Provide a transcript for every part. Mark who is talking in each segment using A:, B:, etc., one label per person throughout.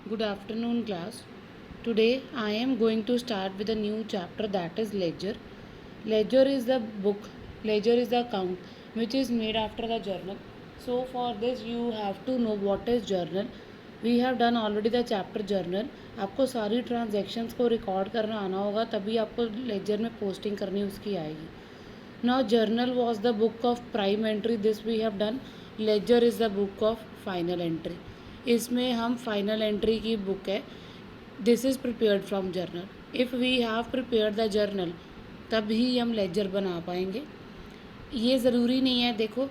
A: Good afternoon, class. Today I am going to start with a new chapter, that is ledger. Ledger is the book, ledger is the account which is made after the journal. So, for this, you have to know what is journal. We have done already the chapter journal. आपको सारी transactions को record करना आना होगा, तभी आपको laser में posting करनी उसकी आएगी. Now, journal was the book of prime entry. This we have done. Ledger is the book of final entry. इसमें हम फाइनल एंट्री की बुक है. This is prepared from journal. If we have prepared the journal तभी हम laser बना पाएंगे. ये ज़रूरी नहीं है. देखो,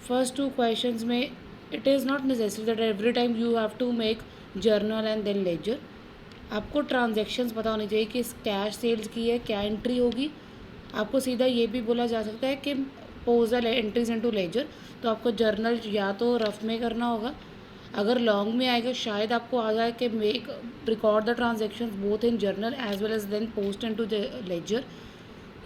A: फर्स्ट टू क्वेश्चंस में it is not necessary that every time you have to make journal and then ledger. आपको ट्रांजेक्शन्स पता होनी चाहिए कि कैश सेल्स की है, क्या एंट्री होगी. आपको सीधा ये भी बोला जा सकता है कि post the entries into ledger. तो आपको जर्नल या तो रफ में करना होगा. अगर लॉन्ग में आएगा शायद आपको आ जाए कि make record the transactions both in journal as well as then post into ledger.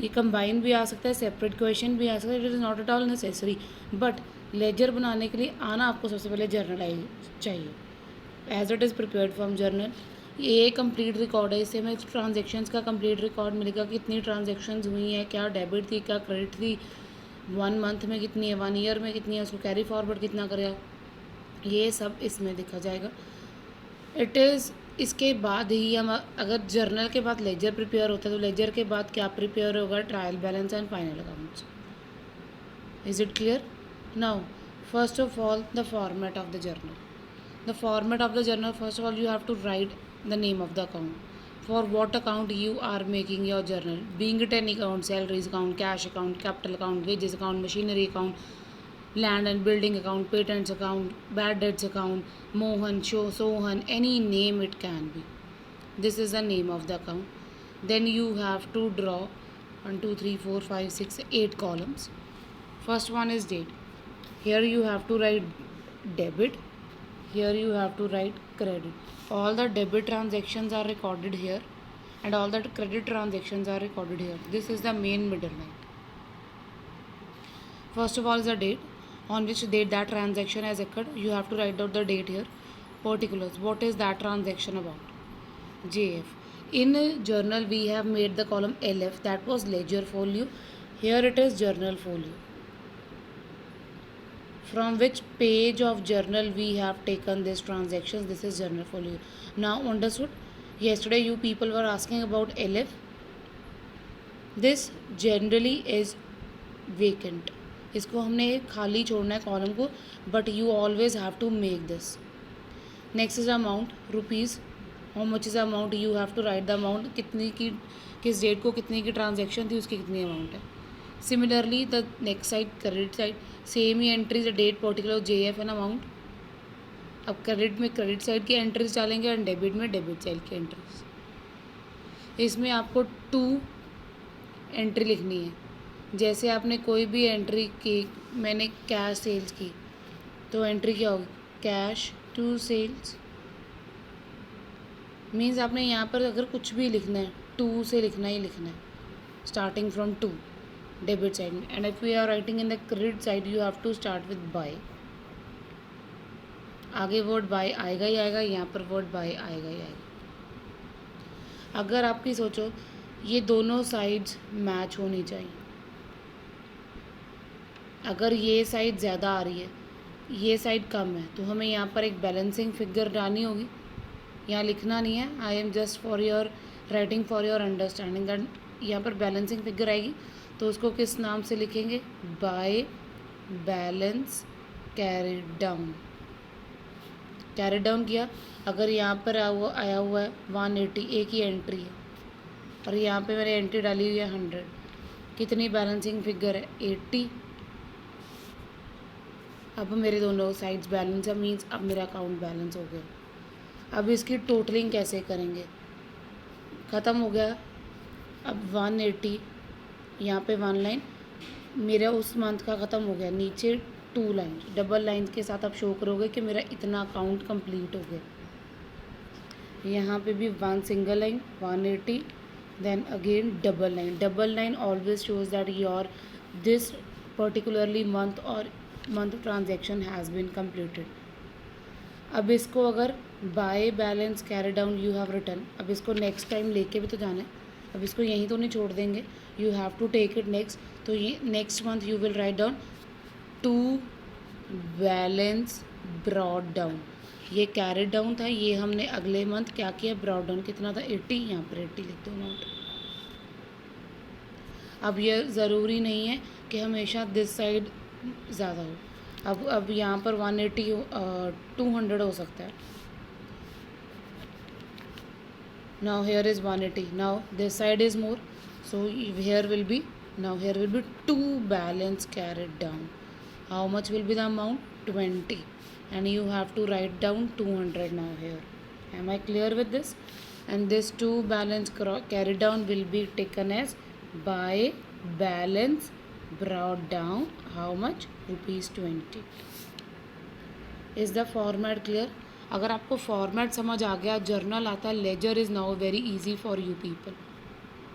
A: ये कंबाइन भी आ सकता है, सेपरेट क्वेश्चन भी आ सकता है. It is not at all necessary, but ledger बनाने के लिए आना आपको सबसे पहले जर्नल चाहिए as it is prepared from journal. ये कंप्लीट रिकॉर्ड है. इससे हमें ट्रांजेक्शन्स का कंप्लीट रिकॉर्ड मिलेगा, कितनी ट्रांजेक्शन्स हुई हैं, क्या डेबिट थी, क्या क्रेडिट थी, 1 मंथ में कितनी है, 1 ईयर में कितनी है, उसको कैरी फॉरवर्ड कितना करेगा, ये सब इसमें दिखा जाएगा. इट इज़ इसके बाद ही हम, अगर जर्नल के बाद लेजर प्रिपेयर होता है तो लेजर के बाद क्या प्रिपेयर होगा, trial balance and final accounts. Is it clear? Now first of all the format of the journal. The format of the journal, first of all you have to write the name of the account, for what account you are making your journal, being it any account, salaries account, cash account, capital account, wages account, machinery account, land and building account, patents account, bad debts account, Mohan, Sohan, any name it can be. This is the name of the account. Then you have to draw 1 2 3 4 5 6 8 columns. First one is date. Here you have to write debit. Here you have to write credit. All the debit transactions are recorded here and all the credit transactions are recorded here. This is the main middle line. First of all is the date. On which date that transaction has occurred, you have to write out the date here. Particulars. What is that transaction about? JF. In journal we have made the column LF, that was ledger folio. Here it is journal folio. From which page of journal we have taken these transactions, this is journal folio. Now understood? Yesterday you people were asking about LF. This generally is vacant. इसको हमने खाली छोड़ना है column को, but you always have to make this. Next is amount, rupees. How much is amount, you have to write the amount. कितनी की, किस date को कितनी की ट्रांजेक्शन थी, उसकी कितनी अमाउंट है. Similarly the next side, credit side, same ही entries, date, particular, JF and amount. अब क्रेडिट में क्रेडिट साइड की एंट्रीज डालेंगे एंड डेबिट में डेबिट साइड की एंट्रीज. इसमें आपको 2 एंट्री लिखनी है. जैसे आपने कोई भी एंट्री की, मैंने कैश सेल्स की, तो एंट्री क्या होगी, कैश टू सेल्स. मीन्स आपने यहाँ पर अगर कुछ भी लिखना है 2 से लिखना ही लिखना है, starting from 2 debit side. And if we are writing in the credit side, you have to start with buy. आगे वर्ड बाय आएगा ही आएगा, यहाँ पर वर्ड बाय आएगा ही आएगा. अगर आपकी सोचो ये दोनों साइड्स मैच होनी चाहिए. अगर ये साइड ज़्यादा आ रही है, ये साइड कम है, तो हमें यहाँ पर एक बैलेंसिंग फिगर डालनी होगी. यहाँ लिखना नहीं है, I am just for your writing, for your understanding. That यहाँ पर बैलेंसिंग फिगर आएगी, तो उसको किस नाम से लिखेंगे, by balance carried down. Carried down किया. अगर यहाँ पर आया हुआ है 180, एक ही एंट्री है, और यहाँ पे मैंने एंट्री डाली हुई है 100, कितनी बैलेंसिंग फिगर है, 80. अब मेरे दोनों साइड्स बैलेंस है, मीन्स अब मेरा अकाउंट बैलेंस हो गया. अब इसकी टोटलिंग कैसे करेंगे, ख़त्म हो गया. अब 180, यहाँ पे 1 लाइन मेरा उस मंथ का ख़त्म हो गया. नीचे 2 लाइन, डबल लाइन के साथ आप शो करोगे कि मेरा इतना अकाउंट कंप्लीट हो गया. यहाँ पे भी 1 single line, 180, then again double line. Double line always shows that your this particularly month और month transaction has been completed. अब इसको अगर by balance carry down you have return. अब इसको नेक्स्ट टाइम लेके भी तो जाना है. अब इसको यहीं तो नहीं छोड़ देंगे. You have to take it next. तो ये next month you will write down 2 balance brought down. ये कैरी डाउन था, ये हमने अगले मंथ क्या किया, ब्रॉड डाउन. कितना था 80. यहाँ पर 80 लिख दो अमाउंट. अब ये ज़रूरी नहीं है कि हमेशा दिस साइड ज़्यादा हो. अब यहाँ पर 180 हो, 200 हो सकता है. Now here is 180. Now this side is more. So here will be, now here will be 2 balance carried down. How much will be the amount? 20. And you have to write down 200 now here. Am I clear with this? And this 2 balance carried down will be taken as by balance brought down. How much? ₹20. Is the format clear? अगर आपको format समझ आ गया, journal आता है, laser is now very easy for you people.